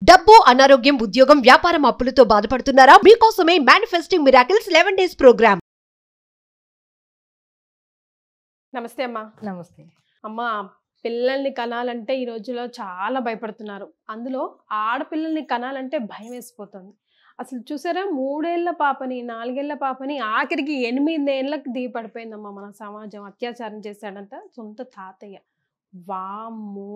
డబ్బు, అనారోగ్యం, ఉద్యోగం, వ్యాపారం అప్పులతో బాధపడుతున్నారా? మీకోసమే మేనిఫెస్టింగ్ మిరాకిల్స్ 11 డేస్ ప్రోగ్రామ్. నమస్తే అమ్మా. నమస్తే. అమ్మా, పిల్లల్ని కనాలంటే ఈ రోజుల్లో చాలా భయపడుతున్నారు. అందులో ఆడపిల్లల్ని కనాలంటే భయం వేసిపోతుంది. అసలు చూసారా, 3 ఏళ్ల పాపని, 4 ఏళ్ల పాపని ఆఖరికి 8 ఏళ్ళకి దిగిపడిపోయిందమ్మా మన సమాజం. అత్యాచారం చేశాడంట సొంత తాతయ్య. వామ్మో!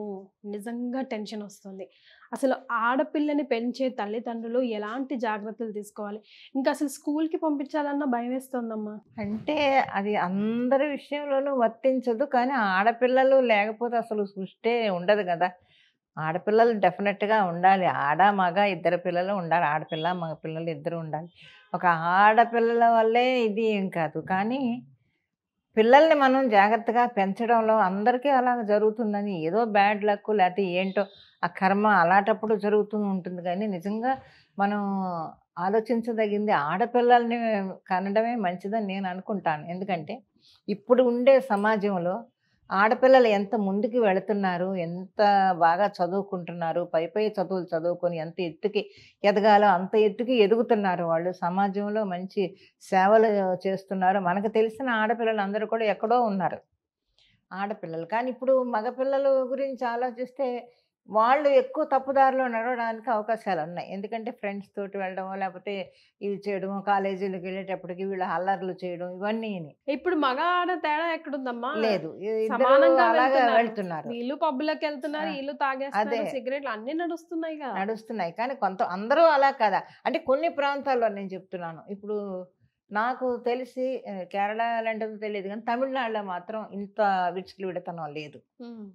నిజంగా టెన్షన్ వస్తుంది. అసలు ఆడపిల్లని పెంచే తల్లిదండ్రులు ఎలాంటి జాగ్రత్తలు తీసుకోవాలి? ఇంకా అసలు స్కూల్‌కి పంపించాలన్నా భయమేస్తోందమ్మా. అంటే అది అందరి విషయంలోనూ వర్తించదు. కానీ ఆడపిల్లలు లేకపోతే అసలు సృష్టే ఉండదు కదా! ఆడపిల్లలు డెఫినెట్‌గా ఉండాలి. ఆడ, మగ ఇద్దరు పిల్లలు ఉండాలి. ఆడపిల్ల, మగ పిల్లలు ఇద్దరు ఉండాలి. ఒక ఆడపిల్లల వల్లే ఇది ఏం కాదు. కానీ పిల్లల్ని మనం జాగ్రత్తగా పెంచడంలో అందరికీ అలాగ జరుగుతుందని ఏదో బ్యాడ్ లక్ లేకపోతే ఏంటో ఆ కర్మ అలాంటప్పుడు జరుగుతూ ఉంటుంది. కానీ నిజంగా మనం ఆలోచించదగింది ఆడపిల్లల్ని కనడమే మంచిదని నేను అనుకుంటాను. ఎందుకంటే ఇప్పుడు ఉండే సమాజంలో ఆడపిల్లలు ఎంత ముందుకు వెళుతున్నారు, ఎంత బాగా చదువుకుంటున్నారు, పై చదువులు చదువుకొని ఎంత ఎత్తుకి ఎదగాలో అంత ఎత్తుకి ఎదుగుతున్నారు. వాళ్ళు సమాజంలో మంచి సేవలు చేస్తున్నారు. మనకు తెలిసిన ఆడపిల్లలు అందరూ కూడా ఎక్కడో ఉన్నారు ఆడపిల్లలు. కానీ ఇప్పుడు మగపిల్లల గురించి ఆలోచిస్తే వాళ్ళు ఎక్కువ తప్పుదారిలో నడవడానికి అవకాశాలు ఉన్నాయి. ఎందుకంటే ఫ్రెండ్స్ తోటి వెళ్ళడమో లేకపోతే ఇవి చేయడమో, కాలేజీలకు వెళ్ళేటప్పటికి వీళ్ళు అల్లర్లు చేయడం ఇవన్నీని. ఇప్పుడు మగ ఆడ తేడా ఎక్కడుందమ్మా? లేదు, ఇద్దరు సమానంగా అలాగా వెళ్తున్నారు. వెళ్తున్నారు. వీళ్ళు పబ్‌లోకి వెళ్తున్నారు, ఆ, వీళ్ళు తాగేస్తున్నారు, అదే సిగరెట్లు అన్నీ నడుస్తున్నాయిగా. నడుస్తున్నాయి. కానీ అందరూ అలా కదా. అంటే కొన్ని ప్రాంతాల్లో నేను చెప్తున్నాను. ఇప్పుడు నాకు తెలిసి కేరళ లాంటిది తెలియదు కానీ తమిళనాడులో మాత్రం ఇంత విచ్చలవిడితనం లేదు. హ్మ్.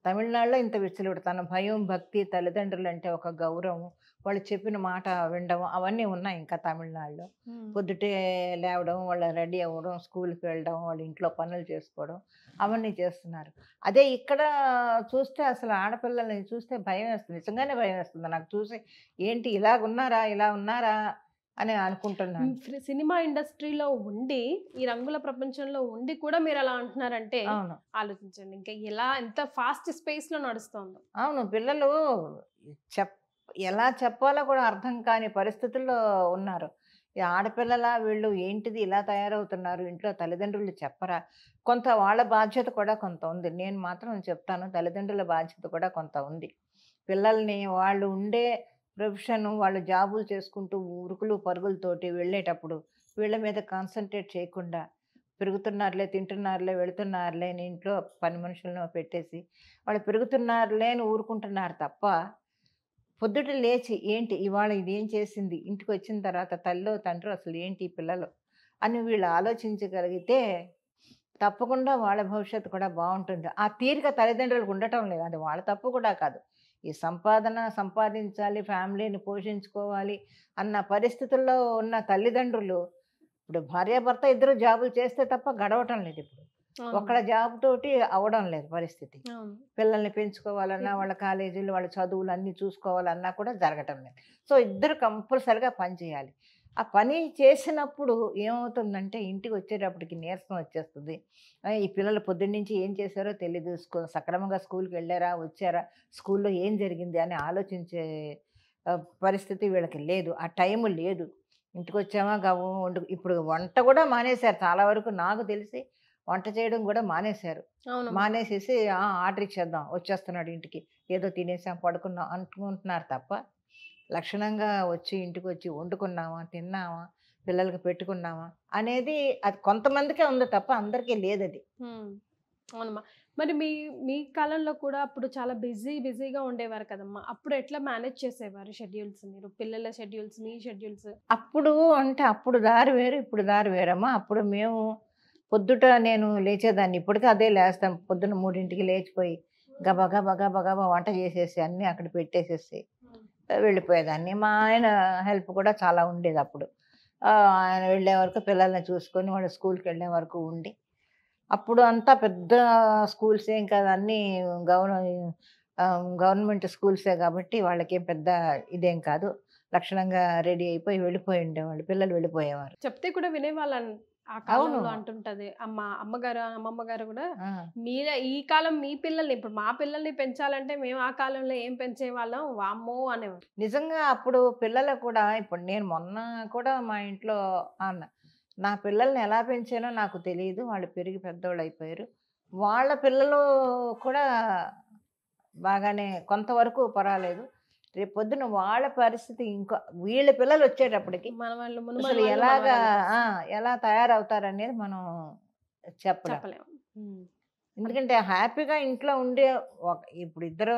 తమిళనాడులో ఇంత విచ్చలవిడితనం, భయం, భక్తి, తల్లిదండ్రులు అంటే ఒక గౌరవం, వాళ్ళు చెప్పిన మాట వినడం అవన్నీ ఉన్నాయి ఇంకా తమిళనాడులో. హ్మ్. పొద్దుటే లేవడం, వాళ్ళు రెడీ అవ్వడం, స్కూల్కి వెళ్ళడం, వాళ్ళ ఇంట్లో పనులు చేసుకోవడం అవన్నీ చేస్తున్నారు. అదే ఇక్కడ చూస్తే అసలు ఆడపిల్లల్ని చూస్తే భయం వేస్తుంది. నిజంగానే భయం వేస్తుంది నాకు చూసి. ఏంటి ఇలా ఉన్నారా అని అనుకుంటున్నాను. సినిమా ఇండస్ట్రీలో ఉండి, ఈ రంగుల ప్రపంచంలో ఉండి కూడా మీరు అలా అంటున్నారంటే అవును, ఆలోచించండి. ఇంకా ఎంత ఫాస్ట్ స్పేస్‌లో నడుస్తోందో. అవును. పిల్లలు చెప్ ఎలా చెప్పాలో కూడా అర్థం కాని పరిస్థితుల్లో ఉన్నారు. ఈ ఆడపిల్లలా వీళ్ళు ఏంటిది ఇలా తయారవుతున్నారు, ఇంట్లో తల్లిదండ్రులు చెప్పరా? కొంత వాళ్ళ బాధ్యత కూడా కొంత ఉంది. నేను మాత్రం చెప్తాను, తల్లిదండ్రుల బాధ్యత కూడా కొంత ఉంది. పిల్లల్ని వాళ్ళు ఉండే ప్రొఫెషన్, వాళ్ళు జాబులు చేసుకుంటూ ఉరుకులు పరుగులతోటి వెళ్ళేటప్పుడు వీళ్ళ మీద కాన్సన్ట్రేట్ చేయకుండా పెరుగుతున్నారులే, తింటున్నారులే, వెళుతున్నారులే అని ఇంట్లో పని మనుషులను పెట్టేసి వాళ్ళు పెరుగుతున్నారులే అని ఊరుకుంటున్నారు తప్ప పొద్దుట లేచి ఏంటి ఇవాళ ఇదేం చేసింది, ఇంటికి వచ్చిన తర్వాత తల్లో తండ్రి అసలు ఏంటి ఈ పిల్లలు అని వీళ్ళు ఆలోచించగలిగితే తప్పకుండా వాళ్ళ భవిష్యత్తు కూడా బాగుంటుంది. ఆ తీరిక తల్లిదండ్రులకు ఉండటం లేదు. అది వాళ్ళ తప్పు కూడా కాదు. ఈ సంపాదించాలి, ఫ్యామిలీని పోషించుకోవాలి అన్న పరిస్థితుల్లో ఉన్న తల్లిదండ్రులు ఇప్పుడు భార్యాభర్త ఇద్దరు జాబులు చేస్తే తప్ప గడవటం లేదు. ఇప్పుడు అవును. ఒక్కళ్ళ జాబ్ తోటి అవ్వడం లేదు పరిస్థితి. అవును. పిల్లల్ని పెంచుకోవాలన్నా, వాళ్ళ కాలేజీలు, వాళ్ళ చదువులు అన్నీ చూసుకోవాలన్నా కూడా జరగటం లేదు. సో ఇద్దరు కంపల్సరిగా పని చేయాలి. ఆ పని చేసినప్పుడు ఏమవుతుందంటే ఇంటికి వచ్చేటప్పటికి నీరసం వచ్చేస్తుంది. ఈ పిల్లలు పొద్దున్నుంచి ఏం చేశారో తెలీదు. సక్రమంగా స్కూల్‌కి వెళ్ళారా, వచ్చారా, స్కూల్‌లో ఏం జరిగింది అని ఆలోచించే పరిస్థితి వీళ్ళకి లేదు. ఆ టైము లేదు. ఇంటికొచ్చామా గవ్వు ఇప్పుడు వంట కూడా మానేశారు చాలా వరకు. నాకు తెలిసి వంట చేయడం కూడా మానేశారు. అవునమ్మా. మానేసేసి ఆర్డర్ ఇచ్చేద్దాం, వచ్చేస్తున్నాడు ఇంటికి, ఏదో తినేసాం, పడుకున్నాం అనుకుంటున్నారు తప్ప లక్షణంగా వచ్చి ఇంటికి వచ్చి వండుకున్నామా, తిన్నామా, పిల్లలకి పెట్టుకున్నామా అనేది అది కొంతమందికే ఉంది తప్ప అందరికీ లేదది. హ్మ్. అవునమ్మా. మరి మీ మీ కాలంలో కూడా అప్పుడు చాలా బిజీగా ఉండేవారు కదమ్మా. అప్పుడు ఎట్లా మేనేజ్ చేసేవారు షెడ్యూల్స్ మీరు? పిల్లల షెడ్యూల్స్, మీ షెడ్యూల్స్? అప్పుడు అంటే అప్పుడు దారి వేరు, ఇప్పుడు దారి వేరమ్మా. అప్పుడు మేము పొద్దుట నేను లేచేదాన్ని, ఇప్పటికీ అదే లేస్తాను. పొద్దున్న 3ంటికి లేచిపోయి గబగబా వంట చేసేసి అన్నీ అక్కడ పెట్టేసేసి వెళ్ళిపోయేదాన్ని. మా ఆయన హెల్ప్ కూడా చాలా ఉండేది అప్పుడు. ఆయన వెళ్ళే వరకు పిల్లల్ని చూసుకొని వాళ్ళు స్కూల్‌కి వెళ్ళే వరకు ఉండి, అప్పుడు అంతా పెద్ద స్కూల్స్ ఏం కాదు, అన్నీ గవర్నమెంట్ స్కూల్సే కాబట్టి వాళ్ళకేం పెద్ద ఇదేం కాదు. లక్షణంగా రెడీ అయిపోయి వెళ్ళిపోయి ఉండేవాళ్ళు, పిల్లలు వెళ్ళిపోయేవారు. చెప్తే కూడా వినేవాళ్ళ ఆ కాలంలో అంటుంటది అమ్మగారు అమ్మమ్మ గారు కూడా, ఈ కాలం మీ పిల్లల్ని ఇప్పుడు మా పిల్లల్ని పెంచాలంటే మేము ఆ కాలంలో ఏం పెంచే వాళ్ళం వామ్మో అనేవారు. నిజంగా అప్పుడు పిల్లలు కూడా ఇప్పుడు నేను మొన్న కూడా మా ఇంట్లో అన్న నా పిల్లల్ని ఎలా పెంచానో నాకు తెలియదు, వాళ్ళు పెరిగి పెద్దోళ్ళు అయిపోయారు, వాళ్ళ పిల్లలు కూడా బాగానే కొంతవరకు పర్వాలేదు, రేపు పొద్దున వాళ్ళ పరిస్థితి ఇంకా వీళ్ళ పిల్లలు వచ్చేటప్పటికి అసలు ఎలా తయారవుతారనేది మనం చెప్పలేము. ఎందుకంటే హ్యాపీగా ఇంట్లో ఉండే ఇప్పుడు ఇద్దరు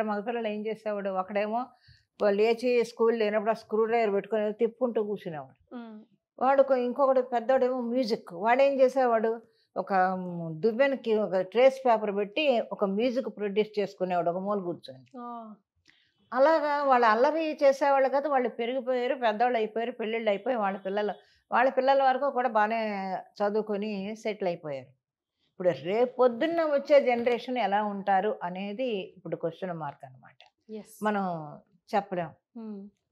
మగపిల్లలు ఏం చేసేవాడు, ఒకడేమో లేచి స్కూల్ లేనప్పుడు ఆ స్క్రూ డ్రైవర్ పెట్టుకుని తిప్పుకుంటూ కూర్చునేవాడు, వాడు ఇంకొకటి పెద్దోడేమో మ్యూజిక్, వాడేం చేసేవాడు ఒక దువ్వెనకి ఒక ట్రేస్ పేపర్ పెట్టి ఒక మ్యూజిక్ ప్రొడ్యూస్ చేసుకునేవాడు ఒక మూల కూర్చొని. అలాగా వాళ్ళు అల్లరి చేసేవాళ్ళు కదా, వాళ్ళు పెరిగిపోయారు, పెద్దవాళ్ళు అయిపోయారు, పెళ్ళిళ్ళు అయిపోయి వాళ్ళ పిల్లల వరకు కూడా బాగానే చదువుకొని సెటిల్ అయిపోయారు. ఇప్పుడు రేపొద్దున్న వచ్చే జనరేషన్ ఎలా ఉంటారు అనేది ఇప్పుడు క్వశ్చన్ మార్క్ అనమాట. మనం చెప్పలేం.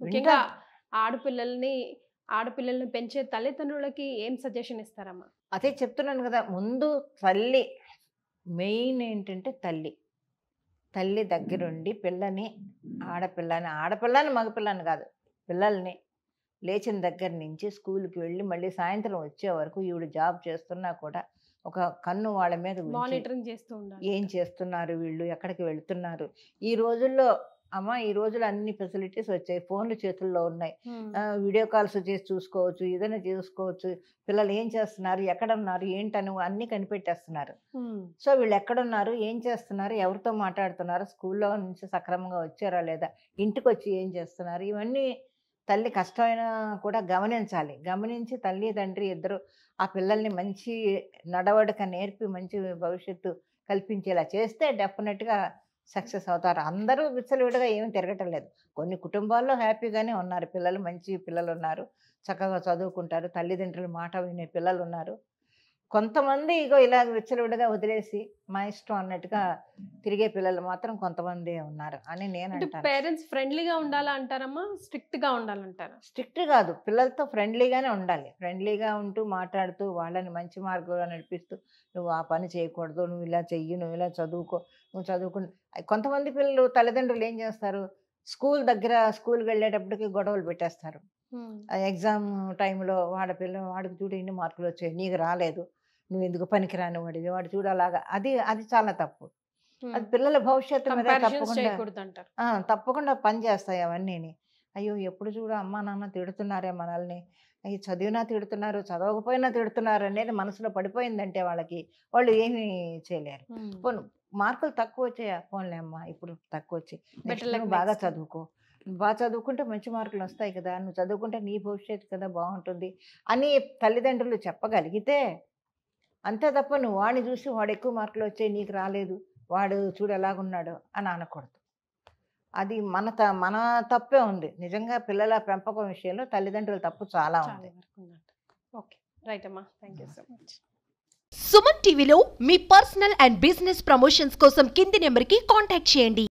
ముఖ్యంగా ఆడపిల్లల్ని పెంచే తల్లిదండ్రులకి ఏం సజెషన్ ఇస్తారమ్మా? అదే చెప్తున్నాను కదా, ముందు తల్లి మెయిన్ ఏంటంటే తల్లి దగ్గరుండి పిల్లని ఆడపిల్లని మగపిల్లని కాదు, పిల్లల్ని లేచిన దగ్గర నుంచి స్కూల్కి వెళ్ళి మళ్ళీ సాయంత్రం వచ్చే వరకు ఈవిడ జాబ్ చేస్తున్నా కూడా ఒక కన్ను వాళ్ళ మీద మానిటరింగ్ చేస్తూ ఉండాలి. ఏం చేస్తున్నారు వీళ్ళు, ఎక్కడికి వెళ్తున్నారు. ఈ రోజుల్లో ఈ రోజుల్లో అన్ని ఫెసిలిటీస్ వచ్చాయి, ఫోన్లు చేతుల్లో ఉన్నాయి, వీడియో కాల్స్ చేసి చూసుకోవచ్చు, ఏదైనా చూసుకోవచ్చు, పిల్లలు ఏం చేస్తున్నారు, ఎక్కడ ఉన్నారు ఏంటని అన్నీ కనిపెట్టేస్తున్నారు. సో వీళ్ళు ఎక్కడున్నారు, ఏం చేస్తున్నారు, ఎవరితో మాట్లాడుతున్నారు, స్కూల్లో నుంచి సక్రమంగా వచ్చారా లేదా, ఇంటికి వచ్చి ఏం చేస్తున్నారు, ఇవన్నీ తల్లి కష్టమైనా కూడా గమనించి తల్లి తండ్రి ఇద్దరు ఆ పిల్లల్ని మంచి నడవడిక నేర్పి మంచి భవిష్యత్తు కల్పించేలా చేస్తే డెఫినెట్గా సక్సెస్ అవుతారు. అందరూ విచ్చలవిడిగా ఏమీ తిరగటం లేదు, కొన్ని కుటుంబాల్లో హ్యాపీగానే ఉన్నారు, పిల్లలు మంచి పిల్లలు ఉన్నారు, చక్కగా చదువుకుంటారు, తల్లిదండ్రుల మాట వినే పిల్లలు ఉన్నారు. కొంతమంది ఇలా విచ్చలవిడిగా వదిలేసి మా ఇష్టం అన్నట్టుగా తిరిగే పిల్లలు మాత్రం కొంతమంది ఉన్నారు అని నేను అంటాను. పేరెంట్స్ ఫ్రెండ్లీగా ఉండాలా అంటారమ్మా, స్ట్రిక్ట్గా ఉండాలంటారా? స్ట్రిక్ట్ కాదు, పిల్లలతో ఫ్రెండ్లీగానే ఉండాలి, ఫ్రెండ్లీగా ఉంటూ మాట్లాడుతూ వాళ్ళని మంచి మార్గంలో నడిపిస్తూ నువ్వు ఆ పని చేయకూడదు, నువ్వు ఇలా చెయ్యి, నువ్వు ఇలా చదువుకో, నువ్వు చదువుకుని. కొంతమంది పిల్లలు తల్లిదండ్రులు ఏం చేస్తారు, స్కూల్కి వెళ్ళేటప్పటికి గొడవలు పెట్టేస్తారు. ఎగ్జామ్ టైంలో వాడికి చూడు ఇన్ని మార్కులు వచ్చాయి, నీకు రాలేదు, నువ్వు ఎందుకు పనికిరాని వాడు చూడు అలాగా, అది చాలా తప్పు. అది పిల్లల భవిష్యత్తు మీద తప్పకుండా పని చేస్తాయి అవన్నీ. అయ్యో ఎప్పుడు చూడు అమ్మా నాన్న తిడుతున్నారే మనల్ని, అయ్యి చదివినా తిడుతున్నారు, చదవకపోయినా తిడుతున్నారు అనేది మనసులో పడిపోయిందంటే వాళ్ళు ఏమీ చేయలేరు. మార్కులు తక్కువ వచ్చాయా, పోన్లే అమ్మా ఇప్పుడు తక్కువ వచ్చాయి, బాగా చదువుకుంటే మంచి మార్కులు వస్తాయి కదా, నువ్వు చదువుకుంటే నీ భవిష్యత్తు కదా బాగుంటుంది అని తల్లిదండ్రులు చెప్పగలిగితే అంతే తప్ప నువ్వు వాడిని చూసి వాడు ఎక్కువ మార్కులు వచ్చాయి నీకు రాలేదు, వాడు చూడు ఎలాగున్నాడు అని అనకూడదు. అది మన తప్పే ఉంది. నిజంగా పిల్లల పెంపకం విషయంలో తల్లిదండ్రుల తప్పు చాలా ఉంది. ఓకే, రైట్ అమ్మా, thank you so much. Suman టీవీలో మీ పర్సనల్ అండ్ బిజినెస్ ప్రమోషన్స్ కోసం కింది నెంబర్కి కాంటాక్ట్ చేయండి.